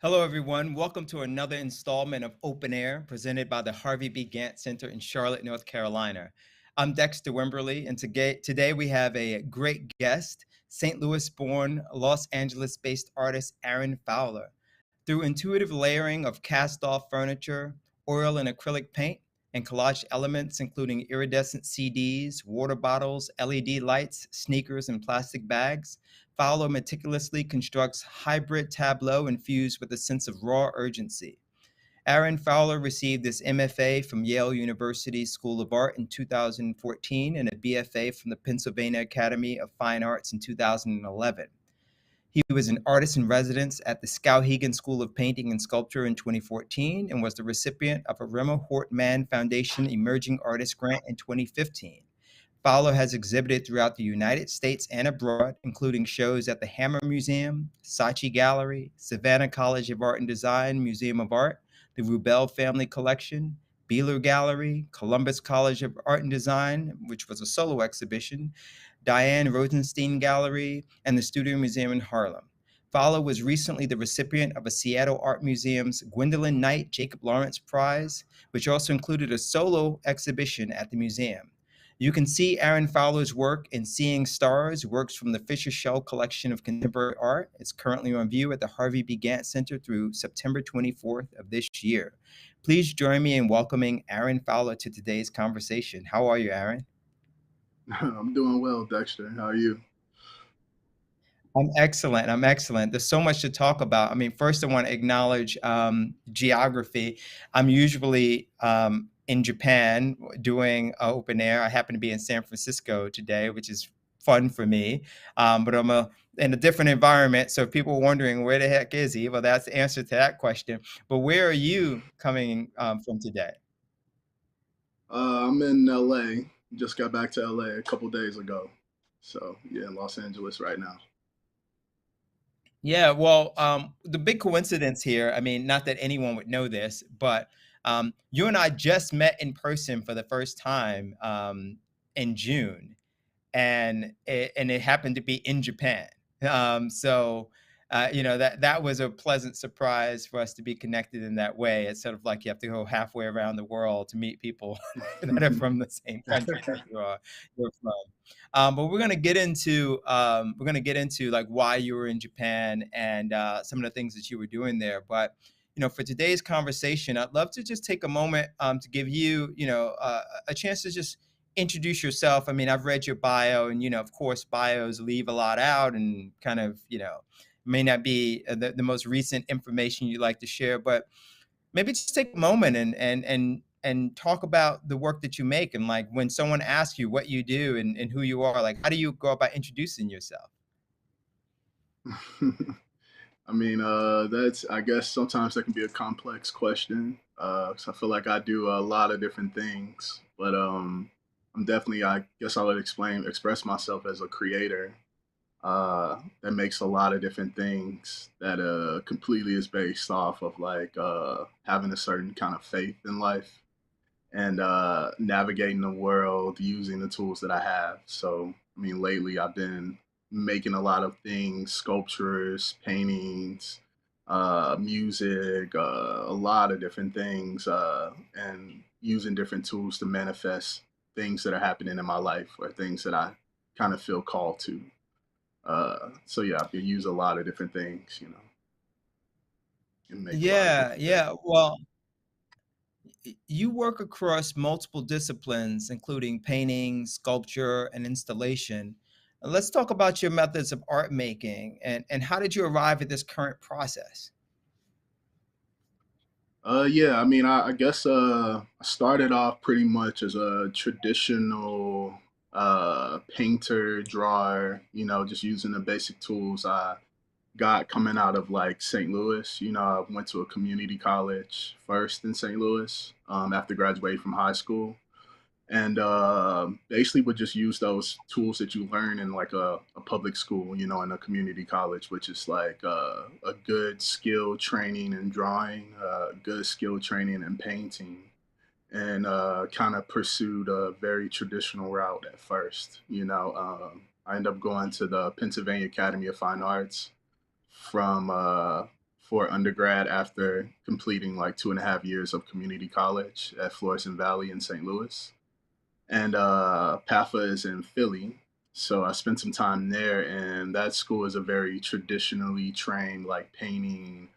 Hello, everyone. Welcome to another installment of Open Air presented by the Harvey B. Gantt Center in Charlotte, North Carolina. I'm Dexter Wimberly, and today we have a great guest, St. Louis born, Los Angeles based artist Aaron Fowler. Through intuitive layering of cast off furniture, oil and acrylic paint, and collage elements including iridescent CDs, water bottles, LED lights, sneakers, and plastic bags, Fowler meticulously constructs hybrid tableau infused with a sense of raw urgency. Aaron Fowler received his MFA from Yale University School of Art in 2014 and a BFA from the Pennsylvania Academy of Fine Arts in 2011. He was an artist in residence at the Skowhegan School of Painting and Sculpture in 2014 and was the recipient of a Rema Hortman Foundation Emerging Artist Grant in 2015. Fowler has exhibited throughout the United States and abroad, including shows at the Hammer Museum, Saatchi Gallery, Savannah College of Art and Design Museum of Art, the Rubel Family Collection, Beeler Gallery, Columbus College of Art and Design, which was a solo exhibition, Diane Rosenstein Gallery, and the Studio Museum in Harlem. Fowler was recently the recipient of a Seattle Art Museum's Gwendolyn Knight Jacob Lawrence Prize, which also included a solo exhibition at the museum. You can see Aaron Fowler's work in Seeing Stars, works from the Fisher Shell collection of contemporary art. It's currently on view at the Harvey B. Gantt Center through September 24th of this year. Please join me in welcoming Aaron Fowler to today's conversation. How are you, Aaron? I'm doing well, Dexter. How are you? I'm excellent. I'm excellent. There's so much to talk about. I mean, first, I want to acknowledge geography. I'm usually in Japan doing open air. I happen to be in San Francisco today, which is fun for me. But in a different environment. So if people are wondering where the heck is he? Well, that's the answer to that question. But where are you coming from today? I'm in LA. Just got back to LA a couple days ago. So, yeah, in Los Angeles right now. Yeah, well, the big coincidence here, I mean, not that anyone would know this, but you and I just met in person for the first time in June, and it happened to be in Japan. That was a pleasant surprise for us to be connected in that way. It's sort of like you have to go halfway around the world to meet people that are from the same country that you're from. But we're gonna get into like why you were in Japan and some of the things that you were doing there. But for today's conversation, I'd love to just take a moment to give you, a chance to just introduce yourself. I mean, I've read your bio, and of course, bios leave a lot out, and kind of, may not be the most recent information you'd like to share. But maybe just take a moment and talk about the work that you make, and like when someone asks you what you do and who you are, like how do you go about introducing yourself? I guess sometimes that can be a complex question. 'Cause I feel like I do a lot of different things, but I'm definitely, I guess I would express myself as a creator that makes a lot of different things that completely is based off of like having a certain kind of faith in life and navigating the world using the tools that I have. So, I mean, lately I've been making a lot of things, sculptures, paintings, music, a lot of different things, and using different tools to manifest things that are happening in my life or things that I kind of feel called to. So yeah, I use a lot of different things, and make a lot of Yeah, different things. yeah. Well, you work across multiple disciplines, including painting, sculpture, and installation. Let's talk about your methods of art making, and how did you arrive at this current process? Yeah, I mean, I guess I started off pretty much as a traditional painter, drawer, just using the basic tools I got coming out of like St. Louis. I went to a community college first in St. Louis after graduating from high school. And basically would just use those tools that you learn in like a public school, in a community college, which is like a good skill training in drawing, good skill training in painting, and kind of pursued a very traditional route at first. I ended up going to the Pennsylvania Academy of Fine Arts from for undergrad after completing like 2.5 years of community college at Florissant Valley in St. Louis. And PAFA is in Philly. So I spent some time there, and that school is a very traditionally trained, like painting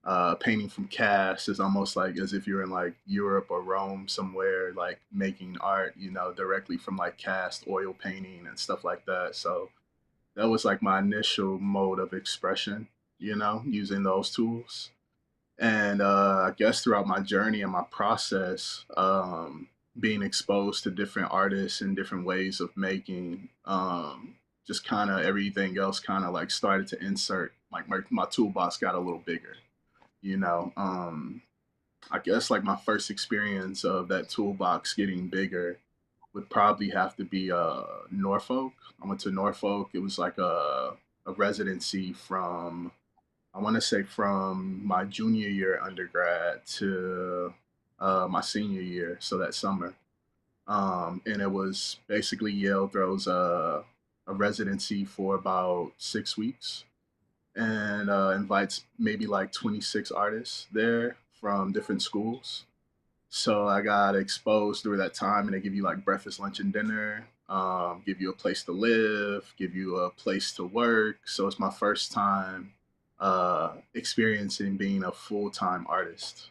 from cast is almost like as if you're in like Europe or Rome somewhere, like making art, directly from like cast oil painting and stuff like that. So that was like my initial mode of expression, using those tools. And I guess throughout my journey and my process, being exposed to different artists and different ways of making, just kind of everything else kind of like started to insert, like my toolbox got a little bigger, you know. I guess like my first experience of that toolbox getting bigger would probably have to be Norfolk. I went to Norfolk. It was like a residency from, I want to say, from my junior year undergrad to my senior year, so that summer. And it was basically Yale throws a residency for about 6 weeks and invites maybe like 26 artists there from different schools. So I got exposed through that time, and they give you like breakfast, lunch, and dinner, give you a place to live, give you a place to work. So it's my first time experiencing being a full time artist.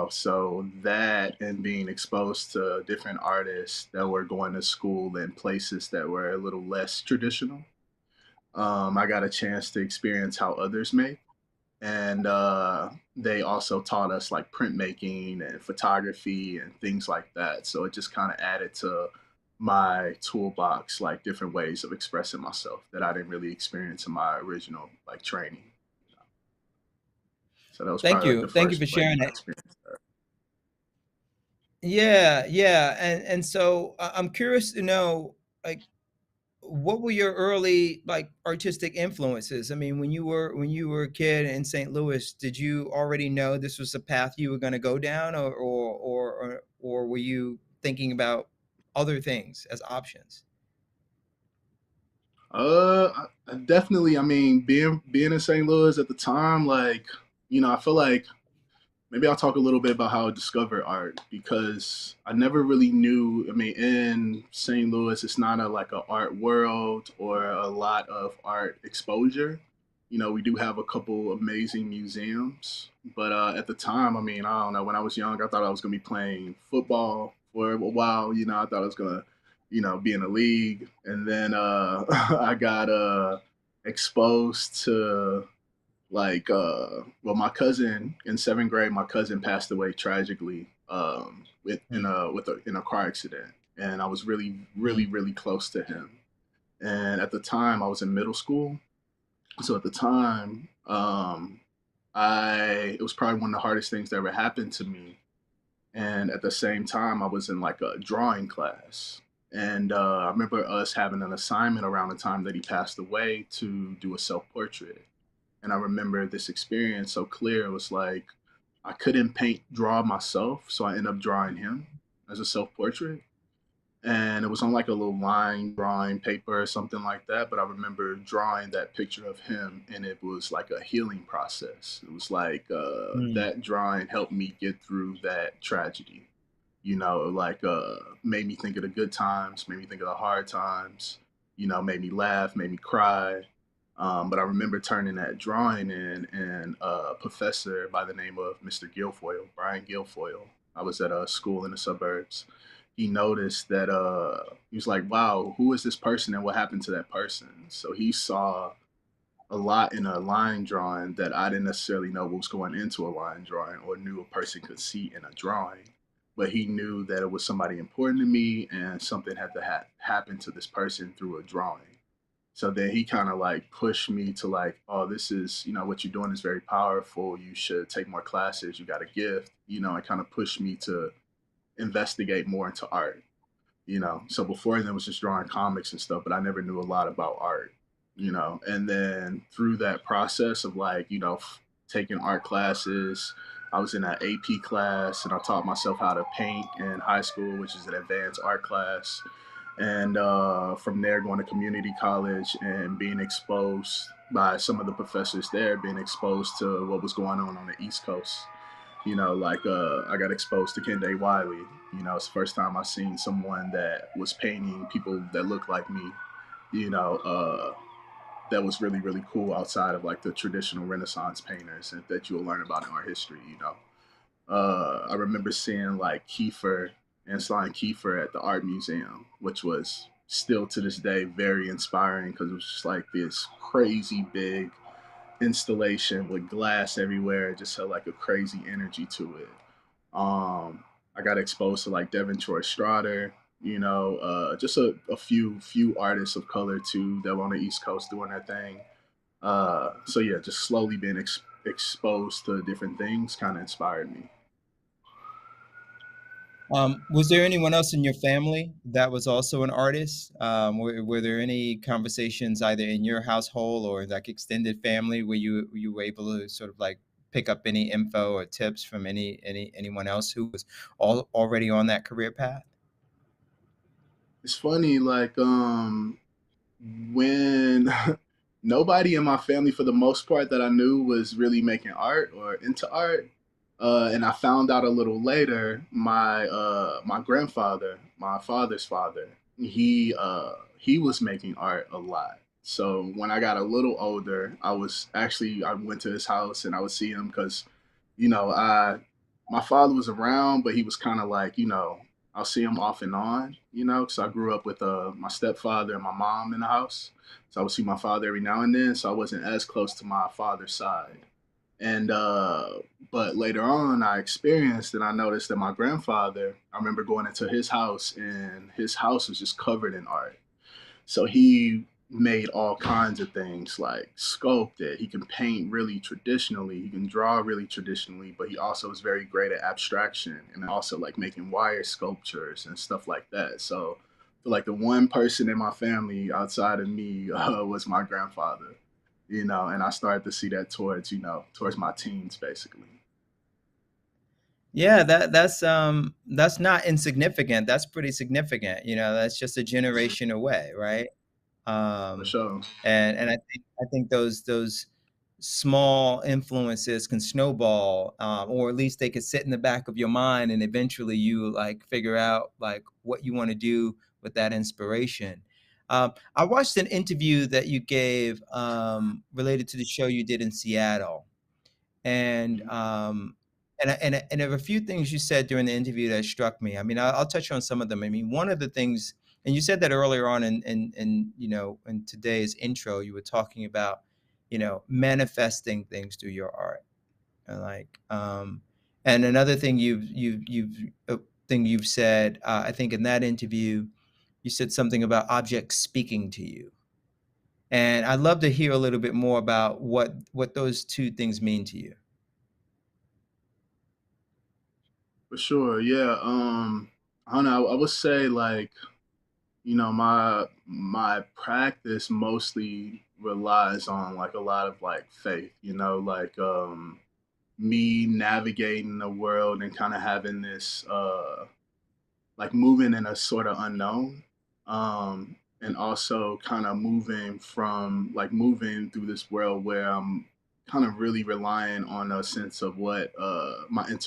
So that and being exposed to different artists that were going to school in places that were a little less traditional. I got a chance to experience how others make, and they also taught us like printmaking and photography and things like that. So it just kind of added to my toolbox, like different ways of expressing myself that I didn't really experience in my original like training. So that was Thank probably like the you. Thank you first for like sharing that. experience there. Yeah, yeah. And so I'm curious to know, like, what were your early like artistic influences? I mean, when you were a kid in St. Louis, did you already know this was the path you were going to go down, or were you thinking about other things as options? I definitely. I mean, being in St. Louis at the time, like, I feel like maybe I'll talk a little bit about how I discovered art because I never really knew. I mean, in St. Louis, it's not a like a art world or a lot of art exposure. We do have a couple amazing museums, but at the time, I mean, I don't know. When I was young, I thought I was gonna be playing football for a while. I thought I was gonna, be in a league, and then I got exposed to like well, my cousin in seventh grade, my cousin passed away tragically Mm, in a car accident, and I was really really mm, really close to him. And at the time I was in middle school, so at the time I it was probably one of the hardest things that ever happened to me. And at the same time I was in like a drawing class, and I remember us having an assignment around the time that he passed away to do a self-portrait. And I remember this experience so clear. It was like I couldn't draw myself, so I ended up drawing him as a self portrait. And it was on like a little line drawing paper or something like that. But I remember drawing that picture of him, and it was like a healing process. It was like mm, that drawing helped me get through that tragedy. Like made me think of the good times, made me think of the hard times, made me laugh, made me cry. But I remember turning that drawing in, and a professor by the name of Mr. Guilfoyle, Brian Guilfoyle, I was at a school in the suburbs. He noticed that he was like, wow, who is this person and what happened to that person? So he saw a lot in a line drawing that I didn't necessarily know what was going into a line drawing or knew a person could see in a drawing. But he knew that it was somebody important to me and something had to happen to this person through a drawing. So then he kind of like pushed me to like, oh, this is, what you're doing is very powerful. You should take more classes. You got a gift, and kind of pushed me to investigate more into art. So before then it was just drawing comics and stuff, but I never knew a lot about art. And then through that process of like, taking art classes, I was in an AP class and I taught myself how to paint in high school, which is an advanced art class. And from there, going to community college and being exposed by some of the professors there, being exposed to what was going on the East Coast. Like I got exposed to Kende Wiley. It's the first time I seen someone that was painting people that looked like me. You know, that was really really cool outside of like the traditional Renaissance painters that you'll learn about in art history. I remember seeing like Kiefer and Stein Kiefer at the art museum, which was still to this day very inspiring because it was just like this crazy big installation with glass everywhere. It just had like a crazy energy to it. I got exposed to like Devin Troy Strader, just a few artists of color too that were on the East Coast doing their thing. So yeah, just slowly being exposed to different things kind of inspired me. Was there anyone else in your family that was also an artist? Were there any conversations either in your household or like extended family where you were able to sort of like pick up any info or tips from anyone else who was already on that career path? It's funny, like when nobody in my family for the most part that I knew was really making art or into art. And I found out a little later, my grandfather, my father's father, he was making art a lot. So when I got a little older, I went to his house and I would see him because, I my father was around, but he was kind of like, I'll see him off and on, because I grew up with my stepfather and my mom in the house. So I would see my father every now and then. So I wasn't as close to my father's side. And but later on, I experienced and I noticed that my grandfather. I remember going into his house, and his house was just covered in art. So he made all kinds of things like sculpted. He can paint really traditionally. He can draw really traditionally, but he also is very great at abstraction and also like making wire sculptures and stuff like that. So, like the one person in my family outside of me was my grandfather, and I started to see that towards my teens, basically. Yeah, that's not insignificant. That's pretty significant. That's just a generation away, right? For Um, sure. and I think those small influences can snowball, or at least they could sit in the back of your mind, and eventually you like figure out like what you want to do with that inspiration. I watched an interview that you gave related to the show you did in Seattle, and Mhm. there were a few things you said during the interview that struck me. I mean, I'll touch on some of them. I mean, one of the things, and you said that earlier on in today's intro, you were talking about manifesting things through your art, and and another thing you've said, I think in that interview, you said something about objects speaking to you, and I'd love to hear a little bit more about what those two things mean to you. For sure. Yeah. I don't know. I would say like my practice mostly relies on like a lot of like faith, like me navigating the world and kind of having this like moving in a sort of unknown, and also kind of moving through this world where I'm kind of really relying on a sense of what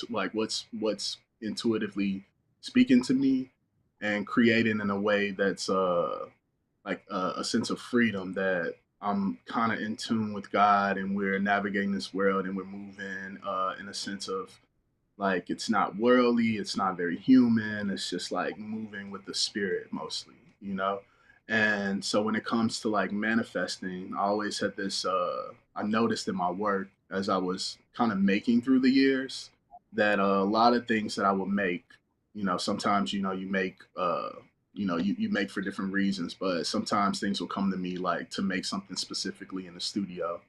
like what's intuitively speaking to me and creating in a way that's like a sense of freedom that I'm kind of in tune with God and we're navigating this world and we're moving in a sense of like it's not worldly, it's not very human, it's just like moving with the spirit mostly. And so when it comes to like manifesting, I always had this I noticed in my work as I was kind of making through the years that a lot of things that I would make, sometimes you make you make for different reasons, but sometimes things will come to me like to make something specifically in the studio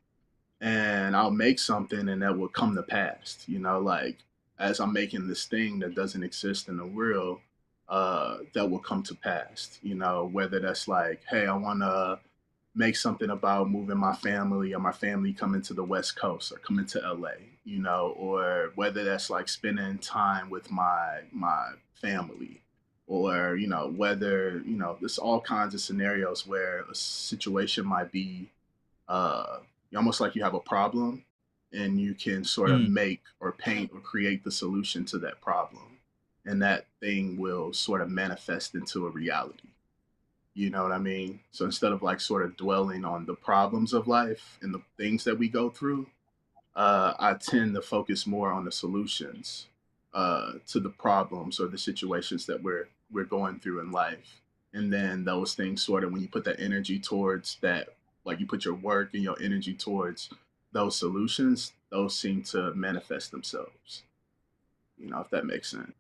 and I'll make something and that will come to pass, like as I'm making this thing that doesn't exist in the real, that will come to pass, whether that's like, hey, I want to make something about moving my family or my family coming to the West Coast or coming to LA, or whether that's like spending time with my family. or whether there's all kinds of scenarios where a situation might be uh, almost like you have a problem and you can sort of Mm. make or paint or create the solution to that problem. And that thing will sort of manifest into a reality. You know what I mean? So instead of like sort of dwelling on the problems of life and the things that we go through, I tend to focus more on the solutions to the problems or the situations that we're going through in life. And then those things sort of when you put that energy towards that, like you put your work and your energy towards those solutions, those seem to manifest themselves. If that makes sense.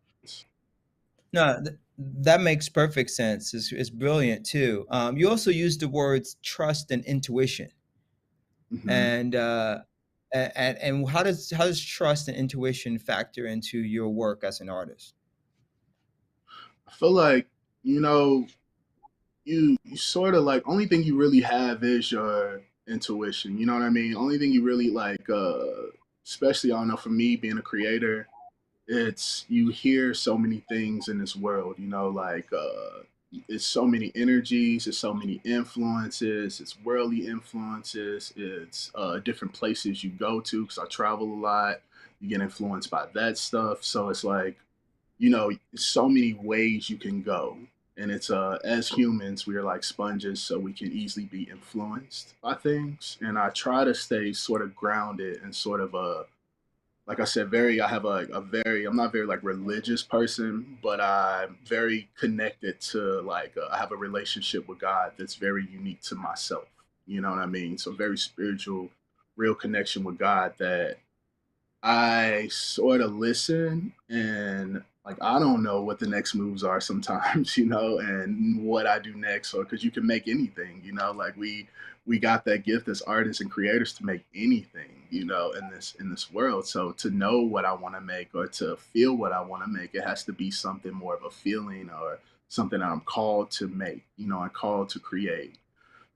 No, that makes perfect sense. It's brilliant too. You also use the words trust and intuition, Hmm. and and how does trust and intuition factor into your work as an artist? I feel like you know you sort of like only thing you really have is your intuition. You know what I mean? Only thing you really like, especially I don't know for me being a creator, it's you hear so many things in this world. Like it's so many energies, it's so many influences, it's worldly influences, it's different places you go to because I travel a lot. You get influenced by that stuff, so it's like so many ways you can go. And it's as humans, we are like sponges, so we can easily be influenced by things. And I try to stay sort of grounded and sort of like I said, I have a very, I'm not very like religious person, but I'm very connected to like, I have a relationship with God that's very unique to myself. You know what I mean? So very spiritual, real connection with God that I sort of listen and like I don't know what the next moves are sometimes, and what I do next, or because you can make anything, like we got that gift as artists and creators to make anything, in this world. So to know what I want to make or to feel what I want to make, it has to be something more of a feeling or something that I'm called to make, I'm called to create.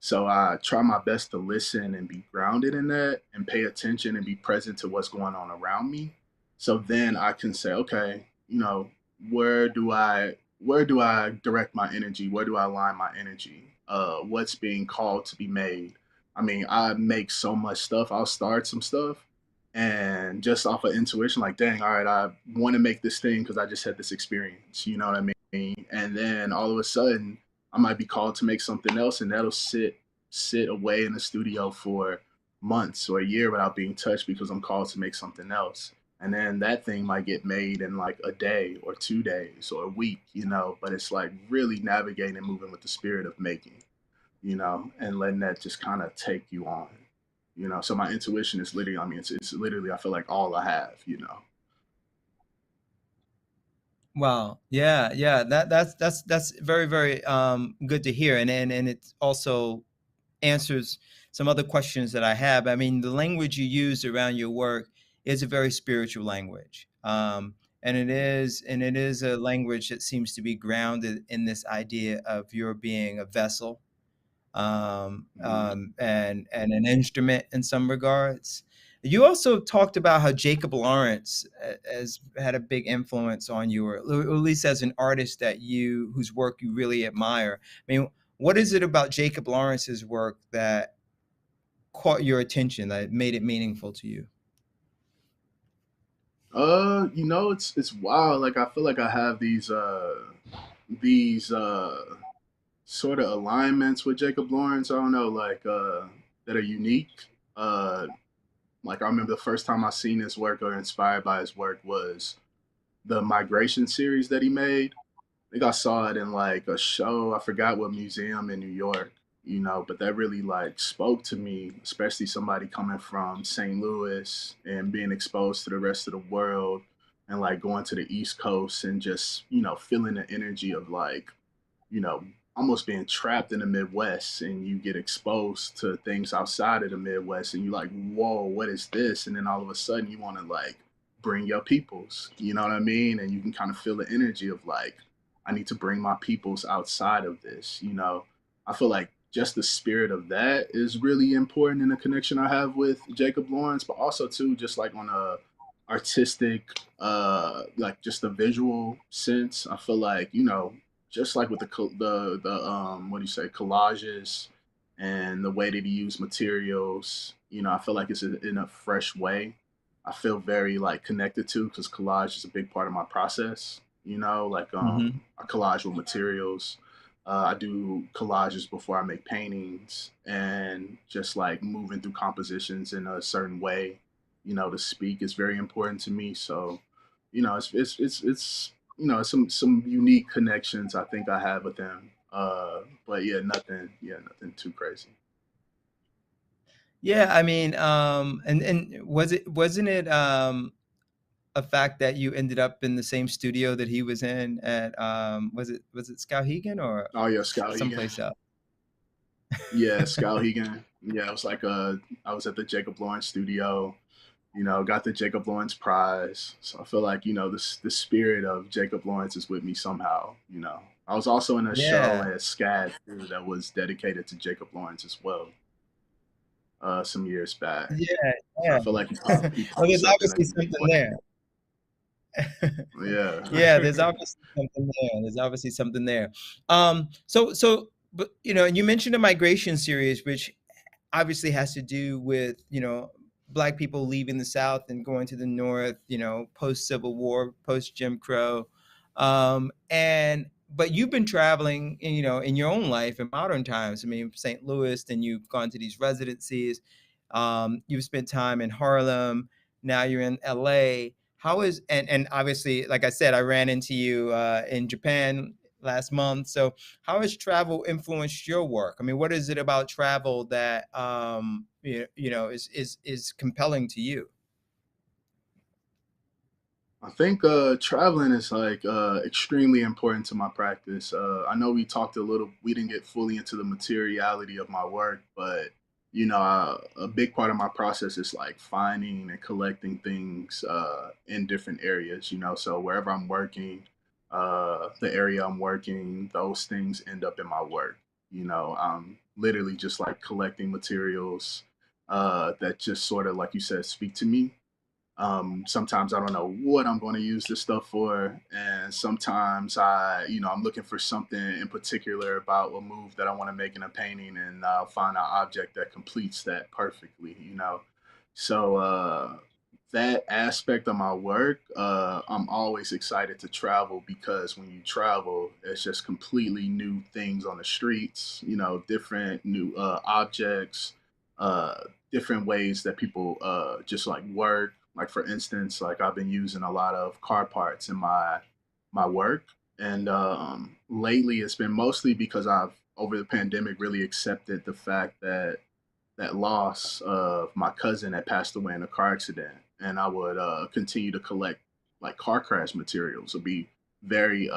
So I try my best to listen and be grounded in that and pay attention and be present to what's going on around me. So then I can say, okay, where do I direct my energy? Where do I align my energy? What's being called to be made? I mean, I make so much stuff. I'll start some stuff and just off of intuition, like, dang, all right, I want to make this thing because I just had this experience. You know what I mean? And then all of a sudden I might be called to make something else, and that'll sit away in the studio for months or a year without being touched because I'm called to make something else. And then that thing might get made in like a day or 2 days or a week, but it's like really navigating and moving with the spirit of making, and letting that just kind of take you on. So my intuition is literally, I mean, it's literally, I feel like all I have. Wow. Yeah, yeah. That's very, very good to hear. And it also answers some other questions that I have. I mean, the language you use around your work is a very spiritual language. And it is a language that seems to be grounded in this idea of your being a vessel, Hmm. and an instrument in some regards. You also talked about how Jacob Lawrence has had a big influence on you, or at least as an artist whose work you really admire. I mean, what is it about Jacob Lawrence's work that caught your attention, that made it meaningful to you? It's wild. Like I feel like I have these sort of alignments with Jacob Lawrence. I don't know, like that are unique. Uh, like I remember the first time I seen his work or inspired by his work was the Migration series that he made. I think I saw it in like a show. I forgot what museum in New York, but that really like spoke to me, especially somebody coming from St. Louis and being exposed to the rest of the world and like going to the East Coast and just, feeling the energy of like you know, almost being trapped in the Midwest and you get exposed to things outside of the Midwest and you're like, whoa, what is this? And then all of a sudden you want to like bring your peoples, you know what I mean? And you can kind of feel the energy of like, I need to bring my peoples outside of this. I feel like just the spirit of that is really important in the connection I have with Jacob Lawrence, but also too, just like artistic, like just the visual sense. I feel like, you know, just like with the what do you say, collages and the way that he used materials, you know, I feel like it's in a fresh way. I feel very like connected to, because collage is a big part of my process. You know, like Mhm. I collage with materials. I do collages before I make paintings, and just like moving through compositions in a certain way, you know, to speak is very important to me. So, you know, it's you know, some unique connections I think I have with them. But yeah, nothing too crazy. Yeah, I mean, and wasn't it a fact that you ended up in the same studio that he was in at was it Skowhegan or Oh yeah, Skowhegan. someplace else? Yeah, Skowhegan. Yeah, it was like I was at the Jacob Lawrence studio. You know, got the Jacob Lawrence Prize. So I feel like, you know, the spirit of Jacob Lawrence is with me somehow. You know, I was also in a show Yeah, at SCAD too that was dedicated to Jacob Lawrence as well, some years back. yeah, So I yeah. feel like he Well, pops there's up in a obviously unique something way. there. Yeah. Yeah, there's obviously something there. There's obviously something there. But and you mentioned a migration series, which obviously has to do with black people leaving the South and going to the North, post Civil War, post Jim Crow, and but you've been traveling in your own life in modern times. I mean, St. Louis, and you've gone to these residencies. You've spent time in Harlem. Now you're in LA. How is and obviously, like I said, I ran into you in Japan last month. So how has travel influenced your work? I mean, what is it about travel that is compelling to you? I think traveling is like extremely important to my practice. I know we didn't get fully into the materiality of my work, but you know, a big part of my process is like finding and collecting things in different areas. You know, so wherever I'm working, the area I'm working, those things end up in my work. You know, I'm literally just like collecting materials that just sort of, like you said, speak to me. Sometimes I don't know what I'm going to use this stuff for, and sometimes I'm looking for something in particular about a move that I want to make in a painting, and I'll find an object that completes that perfectly. You know, so that aspect of my work, I'm always excited to travel, because when you travel, it's just completely new things on the streets. You know, different new objects, uh, different ways that people just like work. Like for instance, like I've been using a lot of car parts in my work, and lately it's been mostly because I've, over the pandemic, really accepted the fact that that loss of my cousin that passed away in a car accident, and I would continue to collect like car crash materials, or be very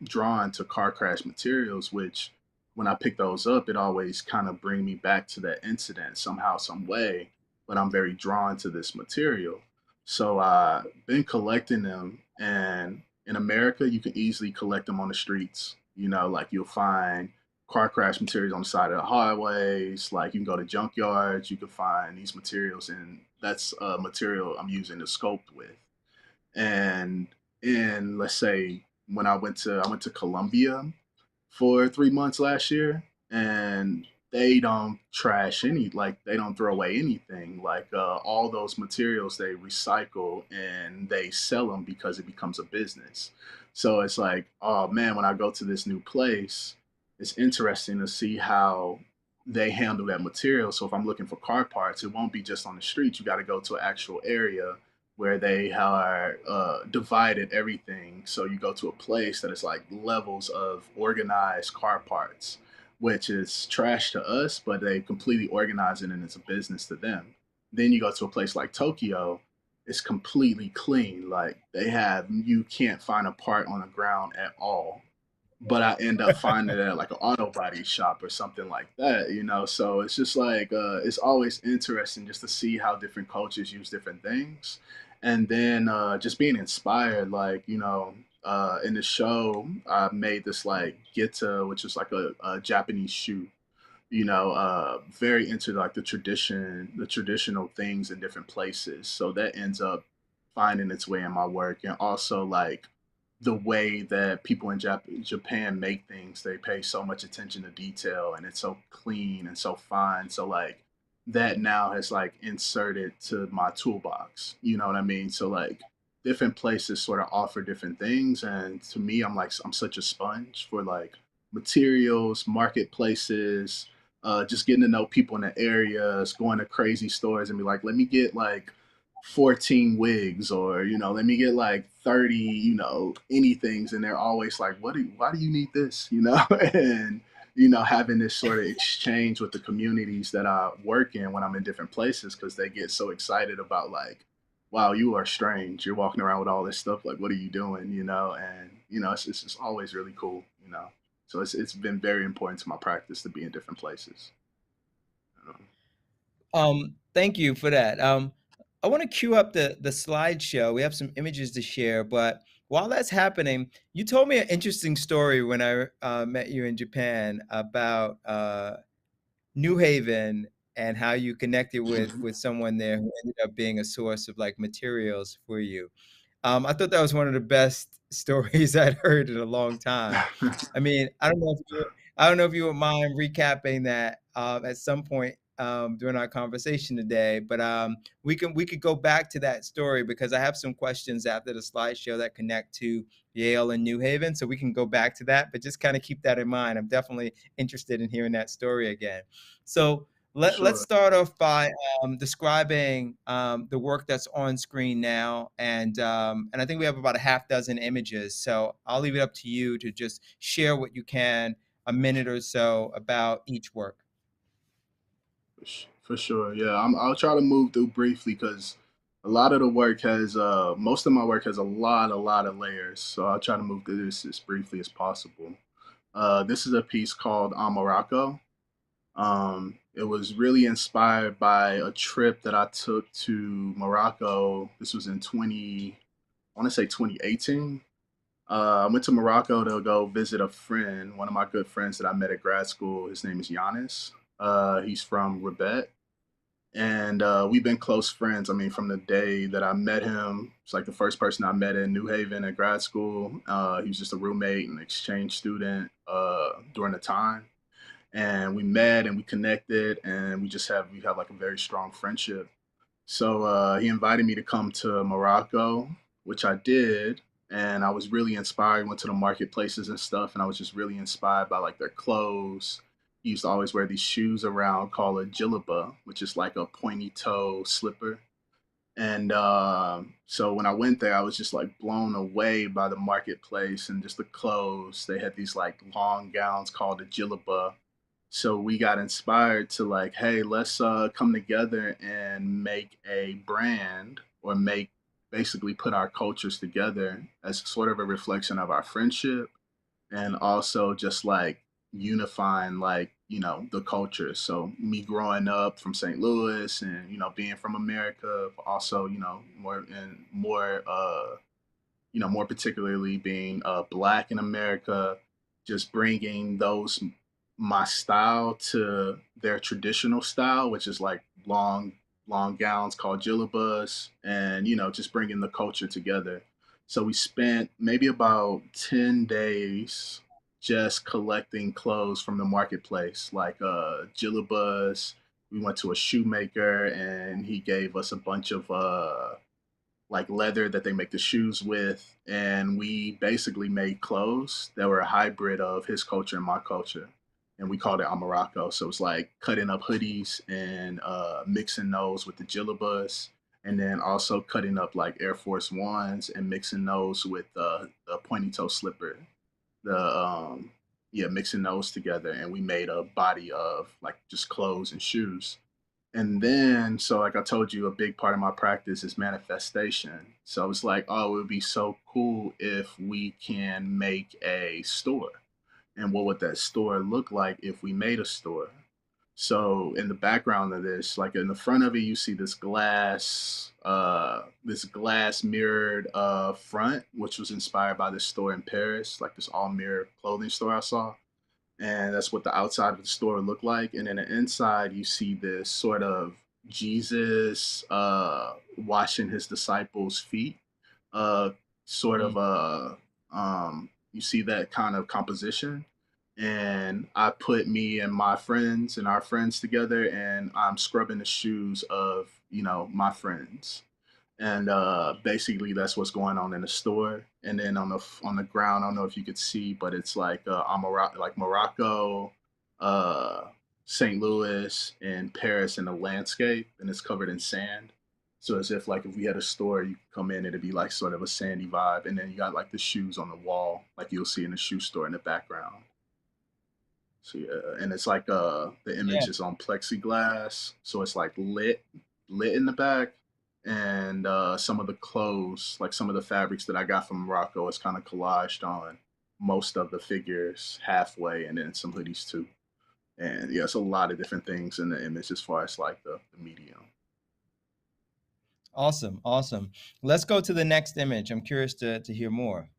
drawn to car crash materials. Which, when I pick those up, it always kind of bring me back to that incident somehow, some way. But I'm very drawn to this material, so I've been collecting them. And in America, you can easily collect them on the streets. You know, like you'll find car crash materials on the side of the highways. Like you can go to junkyards, you can find these materials, and that's material I'm using to sculpt with. And in, let's say, when I went to Colombia for 3 months last year, and they don't trash any, like they don't throw away anything. Like all those materials they recycle and they sell them, because it becomes a business. So it's like, oh man, when I go to this new place, it's interesting to see how they handle that material. So if I'm looking for car parts, it won't be just on the street. You got to go to an actual area where they are divided everything. So you go to a place that is like levels of organized car parts, which is trash to us, but they completely organize it and it's a business to them. Then you go to a place like Tokyo, it's completely clean. Like you can't find a part on the ground at all, but I end up finding it at like an auto body shop or something like that, you know. So it's just like it's always interesting just to see how different cultures use different things, and then just being inspired. Like, you know, in the show, I made this like geta, which is like a Japanese shoe. You know, very into like the traditional things in different places. So that ends up finding its way in my work, and also like the way that people in Japan make things. They pay so much attention to detail, and it's so clean and so fine. So like that now has like inserted to my toolbox. You know what I mean? So like different places sort of offer different things, and to me, I'm such a sponge for like materials, marketplaces, just getting to know people in the areas, going to crazy stores and be like, let me get like 14 wigs, or let me get like 30 anythings, and they're always like, why do you need this, and having this sort of exchange with the communities that I work in when I'm in different places, because they get so excited about like, wow, you are strange, you're walking around with all this stuff, like what are you doing, and it's just always really cool, so it's been very important to my practice to be in different places. Thank you for that. I want to cue up the slideshow. We have some images to share, but while that's happening, you told me an interesting story when I met you in Japan about New Haven and how you connected with someone there who ended up being a source of like materials for you. I thought that was one of the best stories I'd heard in a long time. I mean, I don't know if you would mind recapping that at some point during our conversation today, but we could go back to that story because I have some questions after the slideshow that connect to Yale and New Haven, so we can go back to that. But just kind of keep that in mind. I'm definitely interested in hearing that story again. So For let's sure. start off by describing the work that's on screen now, and I think we have about a half dozen images. So I'll leave it up to you to just share what you can, a minute or so about each work. For sure, yeah. I'll try to move through briefly because a lot of the work has, most of my work has a lot of layers. So I'll try to move through this as briefly as possible. This is a piece called Morocco. It was really inspired by a trip that I took to Morocco. This was in I want to say 2018. I went to Morocco to go visit a friend, one of my good friends that I met at grad school. His name is Giannis. He's from Rabat, and we've been close friends. I mean, from the day that I met him, it's like the first person I met in New Haven at grad school. He was just a roommate and exchange student during the time, and we met and we connected, and we have like a very strong friendship. So he invited me to come to Morocco, which I did, and I was really inspired. Went to the marketplaces and stuff, and I was just really inspired by like their clothes. He used to always wear these shoes around called a jilaba, which is like a pointy toe slipper. And so when I went there, I was just like blown away by the marketplace and just the clothes. They had these like long gowns called a jilaba. So we got inspired to like, hey, let's come together and make a brand, or make basically put our cultures together as sort of a reflection of our friendship, and also just like unifying like the culture. So me growing up from St. Louis, and being from America, but also more particularly being black in America, just bringing those my style to their traditional style, which is like long gowns called jillabas, and just bringing the culture together. So we spent maybe about 10 days just collecting clothes from the marketplace, like jillabas. We went to a shoemaker, and he gave us a bunch of like leather that they make the shoes with, and we basically made clothes that were a hybrid of his culture and my culture, and we called it Amarako. So it's like cutting up hoodies and mixing those with the jillabas, and then also cutting up like Air Force Ones and mixing those with the pointy toe slipper. The Yeah, mixing those together, and we made a body of like just clothes and shoes. And then, so like I told you, a big part of my practice is manifestation. So it's like, oh, it would be so cool if we can make a store. And what would that store look like if we made a store? So in the background of this, like in the front of it, you see this glass mirrored front, which was inspired by this store in Paris, like this all mirror clothing store I saw, and that's what the outside of the store looked like. And then the inside, you see this sort of Jesus washing his disciples' feet. Uh, sort of Mm. you see that kind of composition, and I put me and my friends and our friends together, and I'm scrubbing the shoes of my friends, and basically that's what's going on in the store. And then on the ground, I don't know if you could see, but it's like like Morocco, uh, St. Louis, and Paris in a landscape, and it's covered in sand. So as if like if we had a store, you could come in, it'd be like sort of a sandy vibe, and then you got like the shoes on the wall, like you'll see in a shoe store in the background. So yeah, and it's like the Yeah. image is on plexiglass, so it's like lit in the back, and some of the clothes, like some of the fabrics that I got from Morocco, is kind of collaged on most of the figures halfway, and then some hoodies too. And yeah, it's a lot of different things in the image as far as like the medium Awesome. Awesome. Let's go to the next image. I'm curious to hear more.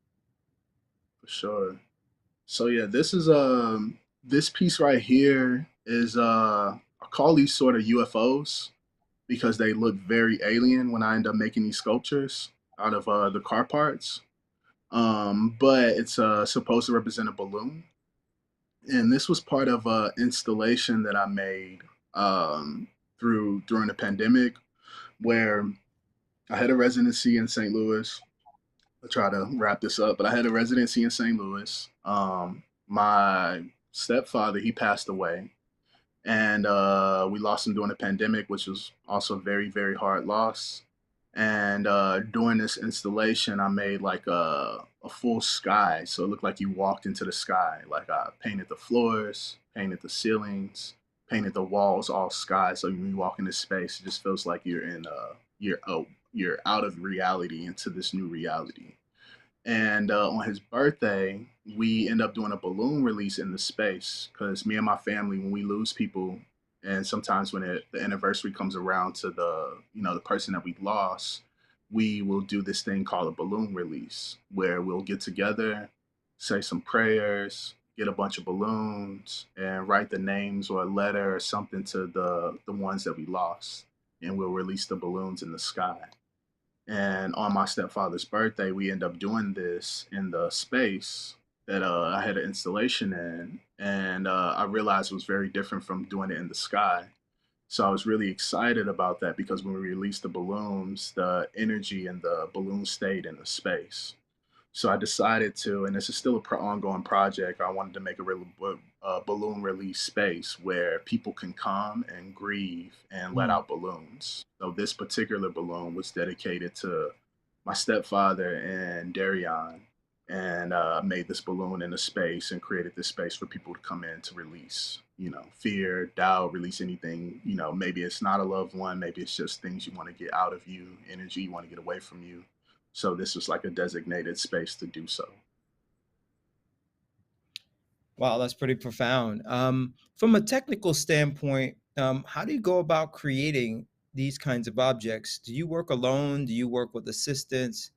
for sure. So yeah, this piece right here is I call these sort of UFOs because they look very alien when I end up making these sculptures out of the car parts. But it's supposed to represent a balloon, and this was part of a installation that I made through during the pandemic, where I had a residency in St. Louis. I'll try to wrap this up, but I had a residency in St. Louis. My stepfather, he passed away, and we lost him during the pandemic, which was also a very very hard loss. And during this installation, I made like a full sky, so it looked like you walked into the sky. Like I painted the floors, painted the ceilings, painted the walls all sky. So when you walk into space, it just feels like you're out of reality into this new reality. And on his birthday, we end up doing a balloon release in the space because me and my family, when we lose people, and sometimes when the anniversary comes around to the person that we lost, we will do this thing called a balloon release where we'll get together, say some prayers, get a bunch of balloons, and write the names or a letter or something to the ones that we lost, and we'll release the balloons in the sky. And on my stepfather's birthday, we end up doing this in the space that I had an installation in, and I realized it was very different from doing it in the sky. So I was really excited about that because when we released the balloons, the energy in the balloon stayed in the space. So I decided to, and this is still a ongoing project. I wanted to make a balloon release space where people can come and grieve and let Mm. out balloons. So this particular balloon was dedicated to my stepfather and Darion, and made this balloon in a space and created this space for people to come in to release, fear, doubt, release anything. Maybe it's not a loved one, maybe it's just things you want to get out of you, energy you want to get away from you. So this was like a designated space to do so. Wow, that's pretty profound. From a technical standpoint, how do you go about creating these kinds of objects? Do you work alone? Do you work with assistants?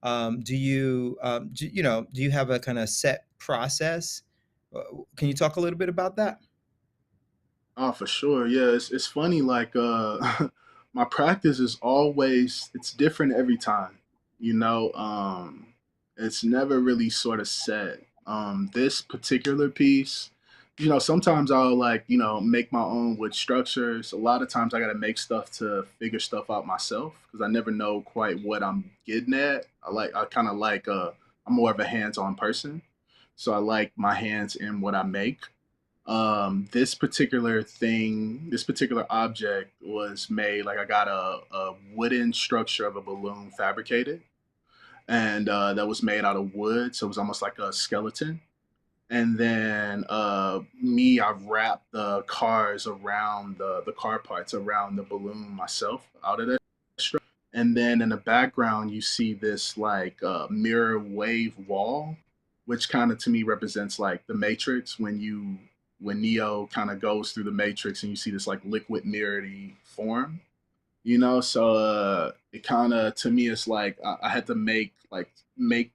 Do you have a kind of set process? Can you talk a little bit about that? Oh, for sure. Yeah, it's funny. Like my practice is always it's different every time. You know, it's never really sort of set. This particular piece, sometimes I'll like make my own wood structures. A lot of times I got to make stuff to figure stuff out myself because I never know quite what I'm getting at. I kind of like I'm more of a hands-on person, so I like my hands in what I make. This particular object was made like I got a wooden structure of a balloon fabricated, and that was made out of wood, so it was almost like a skeleton. And then I wrapped the cars around the car parts around the balloon myself out of that. And then in the background, you see this like mirror wave wall, which kind of to me represents like the Matrix when Neo kind of goes through the Matrix and you see this like liquid mirrory form. So it kind of to me it's like I had to make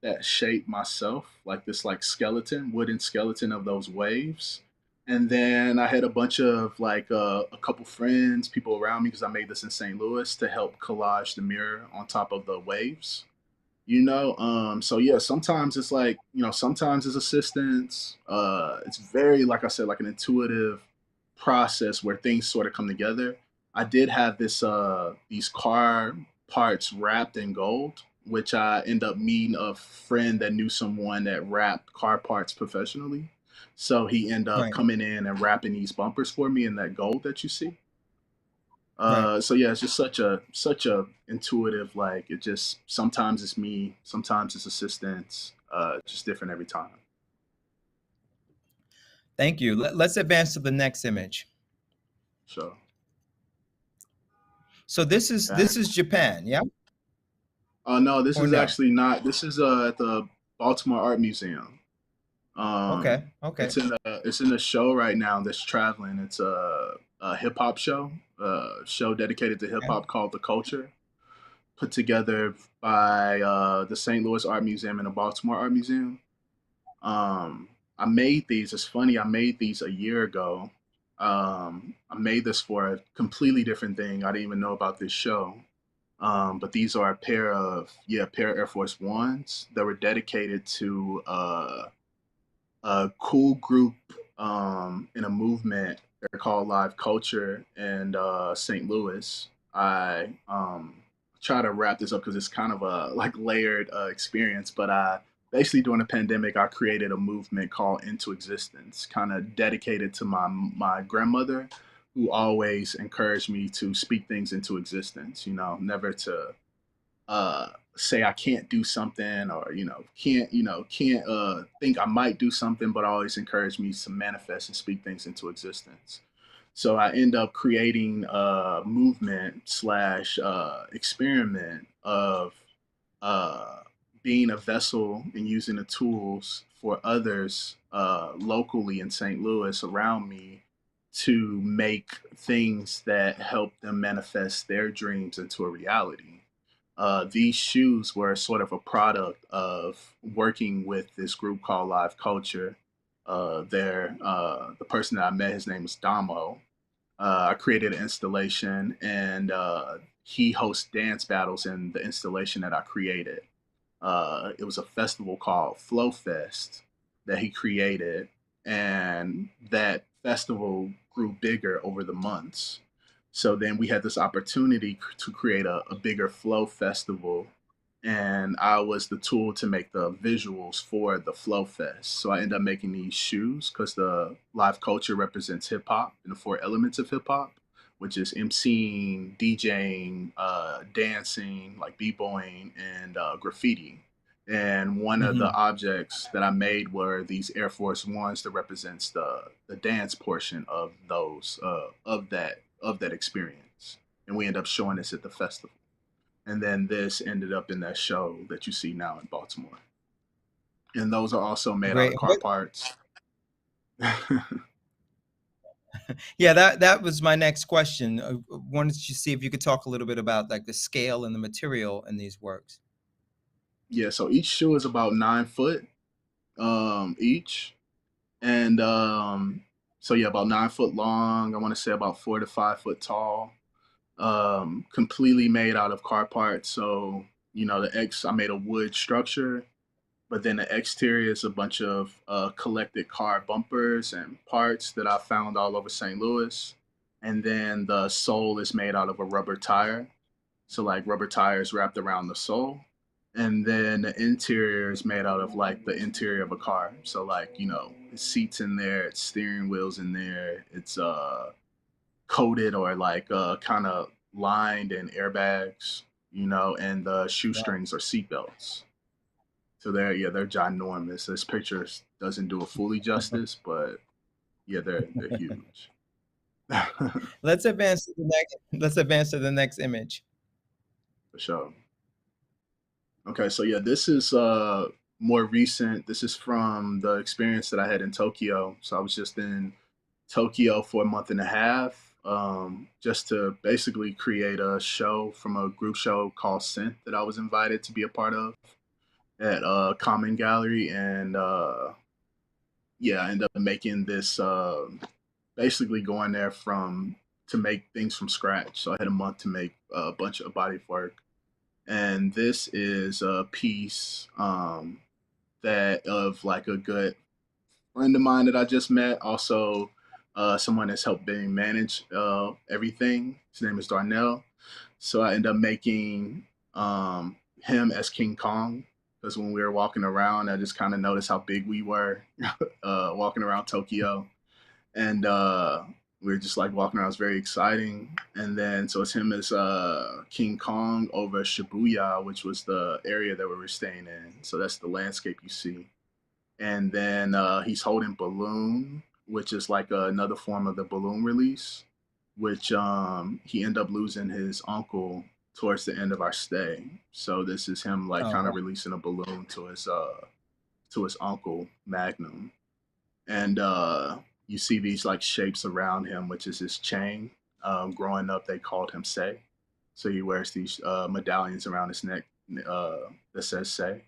that shape myself, like this like skeleton, wooden skeleton of those waves, And then I had a bunch of like a couple friends, people around me, because I made this in St. Louis to help collage the mirror on top of the waves. So yeah, sometimes it's like, sometimes it's assistance. It's very, like I said, like an intuitive process where things sort of come together. I did have these car parts wrapped in gold, which I end up meeting a friend that knew someone that wrapped car parts professionally. So he ended up Right, coming in and wrapping these bumpers for me in that gold that you see. right. So yeah, it's just such a intuitive, like, it just, sometimes it's me, sometimes it's assistants, just different every time. Thank you. Let's advance to the next image. So So okay. this is Japan, yeah? No, this Or is no? actually not. This is at the Baltimore Art Museum. Okay, okay. It's in a show right now that's traveling. It's a hip hop show, show dedicated to hip Okay. hop called The Culture, put together by the St. Louis Art Museum and the Baltimore Art Museum. I made these. It's funny. I made these a year ago. I made this for a completely different thing. I didn't even know about this show. But these are a pair of Air Force Ones that were dedicated to a cool group in a movement. They're called Live Culture in St. Louis. I try to wrap this up because it's kind of a like layered experience. But basically during the pandemic, I created a movement called Into Existence, kind of dedicated to my grandmother, who always encouraged me to speak things into existence. Never to uh say I can't do something, or can't think I might do something, but always encourage me to manifest and speak things into existence. So I end up creating a movement slash experiment of uh being a vessel and using the tools for others locally in St. Louis around me to make things that help them manifest their dreams into a reality. These shoes were sort of a product of working with this group called Live Culture. The person that I met, his name is Damo. I created an installation, and he hosts dance battles in the installation that I created. It was a festival called Flow Fest that he created, and that festival grew bigger over the months. So then we had this opportunity to create a bigger Flow Festival, and I was the tool to make the visuals for the Flow Fest. So I ended up making these shoes because the Live Culture represents hip hop and the four elements of hip hop, which is emceeing, DJing, dancing, like b-boying, and graffiti. And one of the Hmm. objects that I made were these Air Force Ones that represents the dance portion of those of that experience. And we end up showing this at the festival. And then this ended up in that show that you see now in Baltimore. And those are also made out Great. of car parts. Yeah, that was my next question. Wanted to see if you could talk a little bit about like the scale and the material in these works. Yeah, so each shoe is about 9 foot each. And so yeah, about 9 foot long. I want to say about 4 to 5 foot tall. Completely made out of car parts. So I made a wood structure, but then the exterior is a bunch of collected car bumpers and parts that I found all over St. Louis. And then the sole is made out of a rubber tire. So like rubber tires wrapped around the sole. And then the interior is made out of like the interior of a car. So like, seats in there, it's steering wheels in there, it's coated or like kind of lined in airbags, and the Wow. shoestrings are seatbelts. So they're ginormous. This picture doesn't do it fully justice, but yeah, they're huge. For Let's advance to the next. Let's advance to the next image. sure. Okay, so yeah, this is more recent. This is from the experience that I had in Tokyo. So I was just in Tokyo for a month and a half, just to basically create a show from a group show called Synth that I was invited to be a part of at Common Gallery and yeah, I ended up making this basically going there from to make things from scratch. So I had a month to make a bunch of body work, and this is a piece that of like a good friend of mine that I just met. Also, someone that's helped me manage everything. His name is Darnell. So I ended up making him as King Kong because when we were walking around, I just kind of noticed how big we were walking around Tokyo, and we were just like walking around. It was very exciting. And then so it's him as King Kong over Shibuya, which was the area that we were staying in. So that's the landscape you see. And then he's holding balloon, which is like another form of the balloon release, which he ended up losing his uncle towards the end of our stay. So this is him like Oh, kind wow. of releasing a balloon to his uncle Magnum, and you see these like shapes around him, which is his chain. Growing up, they called him Say, so he wears these medallions around his neck that says Say.